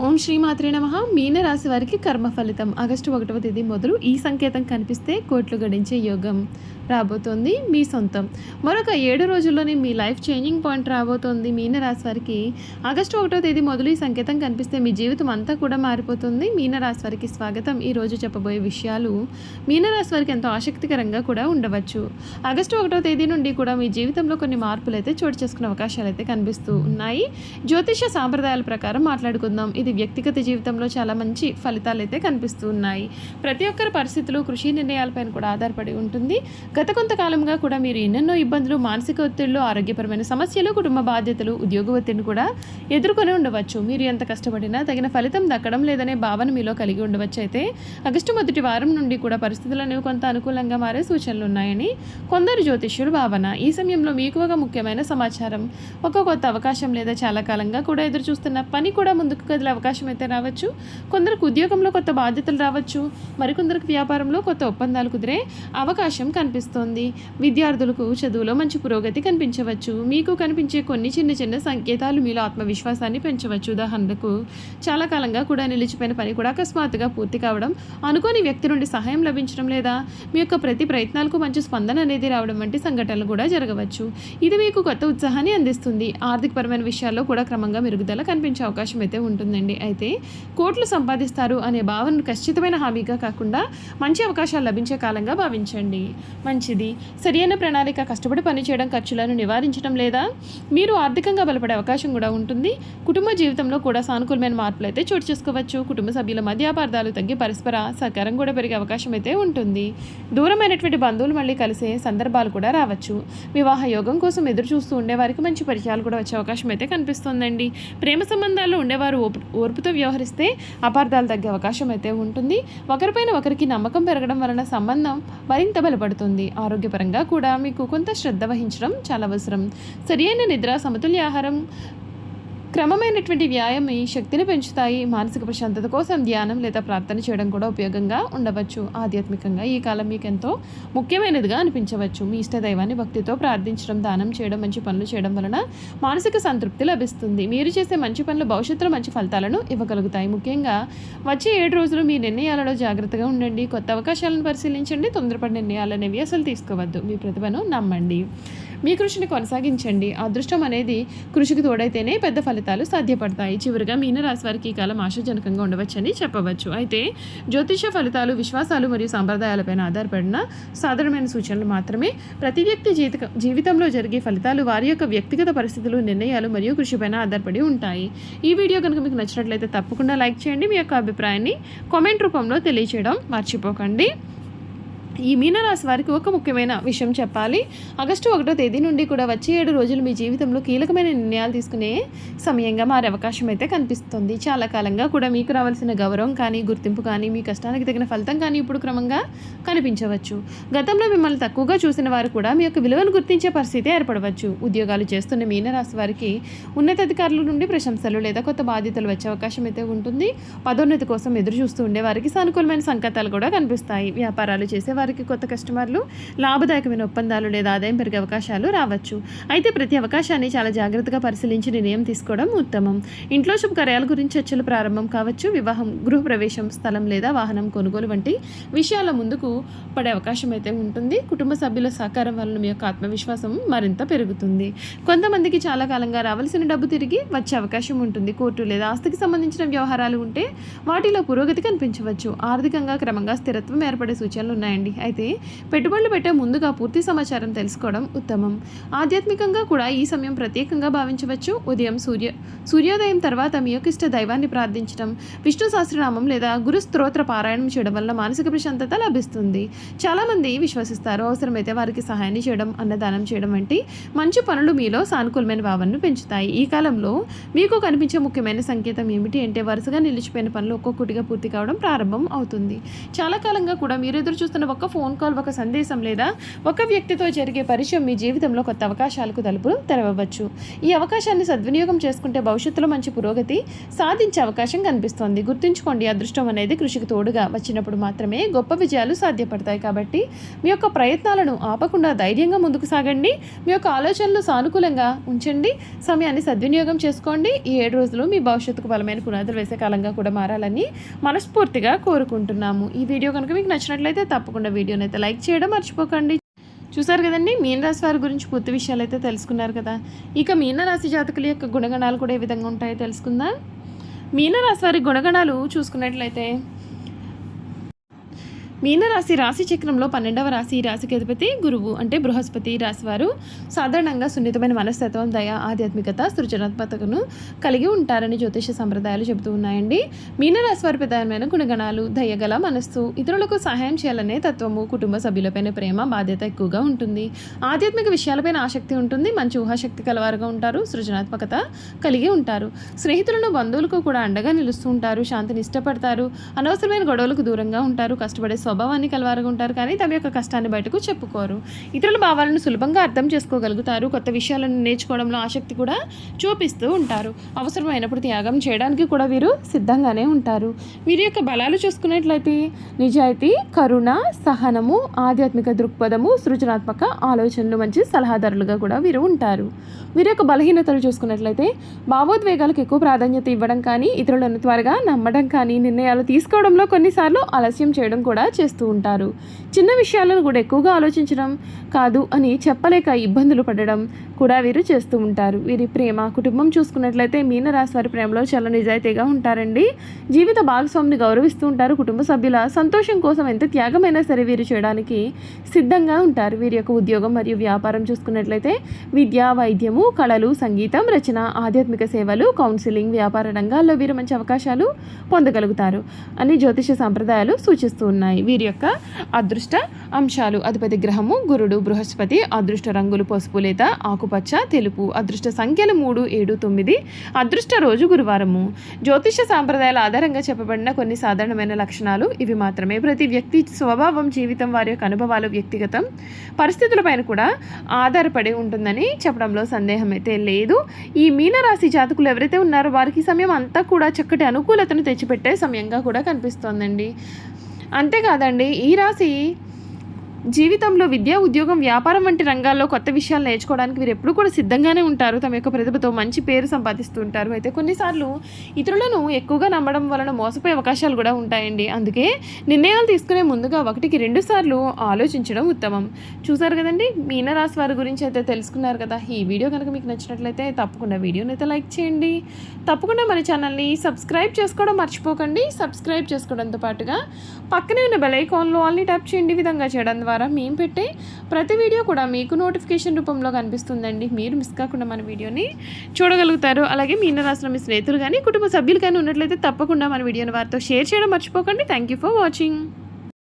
ఓం శ్రీ మాత్రే నమః. మీన రాశి వారికి కర్మ ఫలితం ఆగస్టు 1వ తేదీ మొదలు ఈ సంకేతం కనిపిస్తే కోట్లు గడించే యోగం రాబోతోంది. మీ సొంతం మరొక 7 రోజుల్లోనే మీ లైఫ్ చేంజింగ్ పాయింట్ రాబోతోంది. మీన రాశి వారికి ఆగస్టు 1వ తేదీ మొదలు ఈ సంకేతం కనిపిస్తే మీ జీవితం అంతా కూడా మారిపోతుంది. మీన రాశి వారికి స్వాగతం. ఈరోజు చెప్పబోయే విషయాలు మీన రాశి వారికి ఎంతో ఆసక్తికరంగా కూడా ఉండవచ్చు. ఆగస్టు 1వ తేదీ నుండి కూడా మీ జీవితంలో కొన్ని మార్పులు అయితే చోటు చేసుకునే అవకాశాలు అయితే కనిపిస్తూ ఉన్నాయి. జ్యోతిష సాంప్రదాయాల ప్రకారం మాట్లాడుకుందాం. ఇది వ్యక్తిగత జీవితంలో చాలా మంచి ఫలితాలు అయితే కనిపిస్తూ ఉన్నాయి. ప్రతి ఒక్కరి పరిస్థితులు, కృషి నిర్ణయాలపైన కూడా ఆధారపడి ఉంటుంది. గత కొంతకాలంగా కూడా మీరు ఎన్నెన్నో ఇబ్బందులు, మానసిక ఒత్తిళ్లు, ఆరోగ్యపరమైన సమస్యలు, కుటుంబ బాధ్యతలు, ఉద్యోగ ఒత్తిడిని కూడా ఎదుర్కొని ఉండవచ్చు. మీరు ఎంత కష్టపడినా తగిన ఫలితం దక్కడం లేదనే భావన మీలో కలిగి ఉండవచ్చు. అయితే ఆగస్టు మొదటి వారం నుండి కూడా పరిస్థితులు అనేవి కొంత అనుకూలంగా మారే సూచనలు ఉన్నాయని కొందరు జ్యోతిష్యుల భావన. ఈ సమయంలో మీకు ఒక ముఖ్యమైన సమాచారం, ఒక కొత్త అవకాశం లేదా చాలా కాలంగా కూడా ఎదురు చూస్తున్న పని కూడా ముందుకు కదిలే అవకాశం అయితే రావచ్చు. కొందరికి ఉద్యోగంలో కొత్త బాధ్యతలు రావచ్చు. మరికొందరికి వ్యాపారంలో కొత్త ఒప్పందాలు కుదిరే అవకాశం కనిపిస్తోంది. విద్యార్థులకు చదువులో మంచి పురోగతి కనిపించవచ్చు. మీకు కనిపించే కొన్ని చిన్న చిన్న సంకేతాలు మీలో ఆత్మవిశ్వాసాన్ని పెంచవచ్చు. ఉదాహరణకు చాలా కాలంగా కూడా నిలిచిపోయిన పని కూడా అకస్మాత్తుగా పూర్తి కావడం, అనుకోని వ్యక్తి నుండి సహాయం లభించడం లేదా మీ యొక్క ప్రతి ప్రయత్నాలకు మంచి స్పందన అనేది రావడం వంటి సంఘటనలు కూడా జరగవచ్చు. ఇది మీకు కొత్త ఉత్సాహాన్ని అందిస్తుంది. ఆర్థికపరమైన విషయాల్లో కూడా క్రమంగా మెరుగుదల కనిపించే అవకాశం అయితే ఉంటుందండి. అయితే కోట్లు సంపాదిస్తారు అనే భావనను ఖచ్చితమైన హామీగా కాకుండా మంచి అవకాశాలు లభించే కాలంగా భావించండి. మంచిది. సరైన ప్రణాళిక, కష్టపడి పనిచేయడం, ఖర్చులను నివారించడం లేదా మీరు ఆర్థికంగా బలపడే అవకాశం కూడా ఉంటుంది. కుటుంబ జీవితంలో కూడా సానుకూలమైన మార్పులు అయితే చోటు చేసుకోవచ్చు. కుటుంబ సభ్యుల మధ్య అపార్థాలు తగ్గి పరస్పర సహకారం కూడా పెరిగే అవకాశం అయితే ఉంటుంది. దూరమైనటువంటి బంధువులు మళ్ళీ కలిసే సందర్భాలు కూడా రావచ్చు. వివాహ యోగం కోసం ఎదురు చూస్తూ ఉండేవారికి మంచి పరిచయాలు కూడా వచ్చే అవకాశం అయితే కనిపిస్తుందండి. ప్రేమ సంబంధాల్లో ఉండేవారు ఓర్పుతో వ్యవహరిస్తే అపార్థాలు తగ్గే అవకాశం అయితే ఉంటుంది. ఒకరిపైన ఒకరికి నమ్మకం పెరగడం వలన సంబంధం మరింత బలపడుతుంది. ఆరోగ్యపరంగా కూడా మీకు కొంత శ్రద్ధ వహించడం చాలా అవసరం. సరైన నిద్ర, సమతుల్య ఆహారం, క్రమమైనటువంటి వ్యాయామం ఈ శక్తిని పెంచుతాయి. మానసిక ప్రశాంతత కోసం ధ్యానం లేదా ప్రార్థన చేయడం కూడా ఉపయోగంగా ఉండవచ్చు. ఆధ్యాత్మికంగా ఈ కాలం మీకు ఎంతో ముఖ్యమైనదిగా అనిపించవచ్చు. మీ ఇష్ట దైవాన్ని భక్తితో ప్రార్థించడం, దానం చేయడం, మంచి పనులు చేయడం వలన మానసిక సంతృప్తి లభిస్తుంది. మీరు చేసే మంచి పనులు భవిష్యత్తులో మంచి ఫలితాలను ఇవ్వగలుగుతాయి. ముఖ్యంగా వచ్చే 7 రోజులు మీ నిర్ణయాలలో జాగ్రత్తగా ఉండండి. కొత్త అవకాశాలను పరిశీలించండి. తొందరపడి నిర్ణయాలు అనేవి అసలు తీసుకోవద్దు. మీ ప్రతిభను నమ్మండి. మీ కృషిని కొనసాగించండి. అదృష్టం అనేది కృషికి తోడైతేనే పెద్ద ఫలితాలు సాధ్యపడతాయి. చివరిగా మీన రాశి వారికి ఈ కాలం ఆశాజనకంగా ఉండవచ్చని చెప్పవచ్చు. అయితే జ్యోతిష ఫలితాలు విశ్వాసాలు మరియు సంప్రదాయాలపైన ఆధారపడిన సాధారణమైన సూచనలు మాత్రమే. ప్రతి వ్యక్తి జీవితంలో జరిగే ఫలితాలు వారి యొక్క వ్యక్తిగత పరిస్థితులు, నిర్ణయాలు మరియు కృషిపైన ఆధారపడి ఉంటాయి. ఈ వీడియో కనుక మీకు నచ్చినట్లయితే తప్పకుండా లైక్ చేయండి. మీ యొక్క అభిప్రాయాన్ని కామెంట్ రూపంలో తెలియచేయడం మర్చిపోకండి. ఈ మీనరాశి వారికి ఒక ముఖ్యమైన విషయం చెప్పాలి. ఆగస్టు 1వ తేదీ నుండి కూడా వచ్చే 7 రోజులు మీ జీవితంలో కీలకమైన నిర్ణయాలు తీసుకునే సమయంగా మారే అవకాశం అయితే కనిపిస్తుంది. చాలా కాలంగా కూడా మీకు రావాల్సిన గౌరవం కానీ, గుర్తింపు కానీ, మీ కష్టానికి తగిన ఫలితం కానీ ఇప్పుడు క్రమంగా కనిపించవచ్చు. గతంలో మిమ్మల్ని తక్కువగా చూసిన వారు కూడా మీ యొక్క విలువను గుర్తించే పరిస్థితి ఏర్పడవచ్చు. ఉద్యోగాలు చేస్తున్న మీనరాశి వారికి ఉన్నతాధికారుల నుండి ప్రశంసలు లేదా కొత్త బాధ్యతలు వచ్చే అవకాశం అయితే ఉంటుంది. పదోన్నతి కోసం ఎదురు చూస్తూ ఉండే వారికి సానుకూలమైన సంకేతాలు కూడా కనిపిస్తాయి. వ్యాపారాలు చేసే వారికి కొత్త కస్టమర్లు, లాభదాయకమైన ఒప్పందాలు లేదా ఆదాయం పెరిగే అవకాశాలు రావచ్చు. అయితే ప్రతి అవకాశాన్ని చాలా జాగ్రత్తగా పరిశీలించి నిర్ణయం తీసుకోవడం ఉత్తమం. ఇంట్లో శుభకార్యాల గురించి చర్చలు ప్రారంభం కావచ్చు. వివాహం, గృహప్రవేశం, స్థలం లేదా వాహనం కొనుగోలు వంటి విషయాల ముందుకు పడే అవకాశం అయితే ఉంటుంది. కుటుంబ సభ్యుల సహకారం వలన మీ యొక్క ఆత్మవిశ్వాసం మరింత పెరుగుతుంది. కొంతమందికి చాలా కాలంగా రావాల్సిన డబ్బు తిరిగి వచ్చే అవకాశం ఉంటుంది. కోర్టు లేదా ఆస్తికి సంబంధించిన వ్యవహారాలు ఉంటే వాటిలో పురోగతి కనిపించవచ్చు. ఆర్థికంగా క్రమంగా స్థిరత్వం ఏర్పడే సూచనలు ఉన్నాయండి. అయితే పెట్టుబడులు పెట్టే ముందుగా పూర్తి సమాచారం తెలుసుకోవడం ఉత్తమం. ఆధ్యాత్మికంగా కూడా ఈ సమయం ప్రత్యేకంగా భావించవచ్చు. ఉదయం సూర్యోదయం తర్వాత మీ యొక్క ఇష్ట దైవాన్ని ప్రార్థించడం, విష్ణు సహస్రనామం లేదా గురు స్తోత్ర పారాయణం చేయడం వల్ల మానసిక ప్రశాంతత లభిస్తుంది. చాలామంది విశ్వసిస్తారు. అవసరమైతే వారికి సహాయాన్ని చేయడం, అన్నదానం చేయడం వంటి మంచి పనులు మీలో సానుకూలమైన భావనను పెంచుతాయి. ఈ కాలంలో మీకు కనిపించే ముఖ్యమైన సంకేతం ఏమిటి అంటే వరుసగా నిలిచిపోయిన పనులు ఒక్కొక్కటిగా పూర్తి కావడం ప్రారంభం అవుతుంది. చాలా కాలంగా కూడా మీరు ఎదురు చూస్తున్న ఒక్క ఒక ఫోన్ కాల్, ఒక సందేశం లేదా ఒక వ్యక్తితో జరిగే పరిచయం మీ జీవితంలో కొత్త అవకాశాలకు తలుపులు తెరవవచ్చు. ఈ అవకాశాన్ని సద్వినియోగం చేసుకుంటే భవిష్యత్తులో మంచి పురోగతి సాధించే అవకాశం కనిపిస్తోంది. గుర్తుంచుకోండి, అదృష్టం అనేది కృషికి తోడుగా వచ్చినప్పుడు మాత్రమే గొప్ప విజయాలు సాధ్యపడతాయి. కాబట్టి మీ యొక్క ప్రయత్నాలను ఆపకుండా ధైర్యంగా ముందుకు సాగండి. మీ యొక్క ఆలోచనలు సానుకూలంగా ఉంచండి. సమయాన్ని సద్వినియోగం చేసుకోండి. ఈ 7 రోజులు మీ భవిష్యత్తుకు బలమైన పునాదులు వేసే కాలంగా కూడా మారాలని మనస్ఫూర్తిగా కోరుకుంటున్నాము. ఈ వీడియో కనుక మీకు నచ్చినట్లయితే తప్పకుండా వీడియోని అయితే లైక్ చేయడం మర్చిపోకండి. చూసారు కదండి, మీనరాశి వారి గురించి పూర్తి విషయాలు అయితే తెలుసుకున్నారు కదా. ఇక మీనరాశి జాతకుల యొక్క గుణగణాలు కూడా ఏ విధంగా ఉంటాయో తెలుసుకుందాం. మీనరాశి వారి గుణగణాలు చూసుకున్నట్లయితే మీనరాశి రాశి చక్రంలో 12వ రాశి. ఈ రాశికి అధిపతి గురువు అంటే బృహస్పతి. రాశివారు సాధారణంగా సున్నితమైన మనస్తత్వం, దయ, ఆధ్యాత్మికత, సృజనాత్మకతను కలిగి ఉంటారని జ్యోతిష సంప్రదాయాలు చెబుతూ ఉన్నాయండి. మీనరాశి వారి ప్రధానమైన గుణగణాలు: దయగల మనస్సు, ఇతరులకు సహాయం చేయాలనే తత్వము, కుటుంబ సభ్యులపైన ప్రేమ, బాధ్యత ఎక్కువగా ఉంటుంది, ఆధ్యాత్మిక విషయాలపైన ఆసక్తి ఉంటుంది, మంచి ఊహాశక్తి కలవారుగా ఉంటారు, సృజనాత్మకత కలిగి ఉంటారు, స్నేహితులను బంధువులకు కూడా అండగా నిలుస్తూ ఉంటారు, శాంతిని ఇష్టపడతారు, అనవసరమైన గొడవలకు దూరంగా ఉంటారు, కష్టపడే స్వభావాన్ని కలవారుగా ఉంటారు, కానీ తమ యొక్క కష్టాన్ని బయటకు చెప్పుకోరు, ఇతరుల భావాలను సులభంగా అర్థం చేసుకోగలుగుతారు, కొత్త విషయాలను నేర్చుకోవడంలో ఆసక్తి కూడా చూపిస్తూ ఉంటారు, అవసరమైనప్పుడు త్యాగం చేయడానికి కూడా వీరు సిద్ధంగానే ఉంటారు. వీరి యొక్క బలాలు చూసుకున్నట్లయితే నిజాయితీ, కరుణ, సహనము, ఆధ్యాత్మిక దృక్పథము, సృజనాత్మక ఆలోచనలు, మంచి సలహాదారులుగా కూడా వీరు ఉంటారు. వీరి యొక్క బలహీనతలు చూసుకున్నట్లయితే భావోద్వేగాలకు ఎక్కువ ప్రాధాన్యత ఇవ్వడం కానీ, ఇతరులను త్వరగా నమ్మడం కానీ, నిర్ణయాలు తీసుకోవడంలో కొన్నిసార్లు ఆలస్యం చేయడం కూడా చేస్తూ ఉంటారు. చిన్న విషయాలను కూడా ఎక్కువగా ఆలోచించడం, కాదు అని చెప్పలేక ఇబ్బందులు పడడం కూడా వీరు చేస్తూ ఉంటారు. వీరి ప్రేమ, కుటుంబం చూసుకున్నట్లయితే మీనరాశి వారి ప్రేమలో చాలా నిజాయితీగా ఉంటారండి. జీవిత భాగస్వామిని గౌరవిస్తూ ఉంటారు. కుటుంబ సభ్యుల సంతోషం కోసం ఎంత త్యాగమైనా సరే వీరు చేయడానికి సిద్ధంగా ఉంటారు. వీరి యొక్క ఉద్యోగం మరియు వ్యాపారం చూసుకున్నట్లయితే విద్య, వైద్యము, కళలు, సంగీతం, రచన, ఆధ్యాత్మిక సేవలు, కౌన్సిలింగ్, వ్యాపార రంగాల్లో వీరు మంచి అవకాశాలు పొందగలుగుతారు అని జ్యోతిష సంప్రదాయాలు సూచిస్తూ ఉన్నాయి. వీరి యొక్క అదృష్ట అంశాలు: అధిపతి గ్రహము గురుడు బృహస్పతి, అదృష్ట రంగులు పసుపు లేదా ఆకుపచ్చ, తెలుపు, అదృష్ట సంఖ్యలు 3, 7, 9, అదృష్ట రోజు గురువారము. జ్యోతిష సాంప్రదాయాల ఆధారంగా చెప్పబడిన కొన్ని సాధారణమైన లక్షణాలు ఇవి మాత్రమే. ప్రతి వ్యక్తి స్వభావం, జీవితం, వారి యొక్క అనుభవాలు, వ్యక్తిగతం పరిస్థితులపైన కూడా ఆధారపడి ఉంటుందని చెప్పడంలో సందేహం అయితే లేదు. ఈ మీనరాశి జాతకులు ఎవరైతే ఉన్నారో వారికి సమయం అంతా కూడా చక్కటి అనుకూలతను తెచ్చిపెట్టే సమయంగా కూడా కనిపిస్తోందండి. అంతేకాదండి, ఈ రాశి జీవితంలో విద్య, ఉద్యోగం, వ్యాపారం వంటి రంగాల్లో కొత్త విషయాలు నేర్చుకోవడానికి వీరు ఎప్పుడు కూడా సిద్ధంగానే ఉంటారు. తమ యొక్క ప్రతిభతో మంచి పేరు సంపాదిస్తూ ఉంటారు. అయితే కొన్నిసార్లు ఇతరులను ఎక్కువగా నమ్మడం వలన మోసపోయే అవకాశాలు కూడా ఉంటాయండి. అందుకే నిర్ణయాలు తీసుకునే ముందుగా 1కి 2 సార్లు ఆలోచించడం ఉత్తమం. చూసారు కదండి, మీనరాశి వారి గురించి అయితే తెలుసుకున్నారు కదా. ఈ వీడియో కనుక మీకు నచ్చినట్లయితే తప్పకుండా వీడియోని అయితే లైక్ చేయండి. తప్పకుండా మన ఛానల్ని సబ్స్క్రైబ్ చేసుకోవడం మర్చిపోకండి. సబ్స్క్రైబ్ చేసుకోవడంతో పాటుగా పక్కనే ఉన్న బెల్ ఐకాన్లో ఆల్ని ట్యాప్ చేయండి. ఈ విధంగా చేయడం ద్వారా మేము పెట్టే ప్రతి వీడియో కూడా మీకు నోటిఫికేషన్ రూపంలో కనిపిస్తుందండి. మీరు మిస్ కాకుండా మన వీడియోని చూడగలుగుతారు. అలాగే మీనరాశిలో మీ స్నేహితులు కానీ, కుటుంబ సభ్యులు కానీ ఉన్నట్లయితే తప్పకుండా మన వీడియోని వారితో షేర్ చేయడం మర్చిపోకండి. Thank you for watching.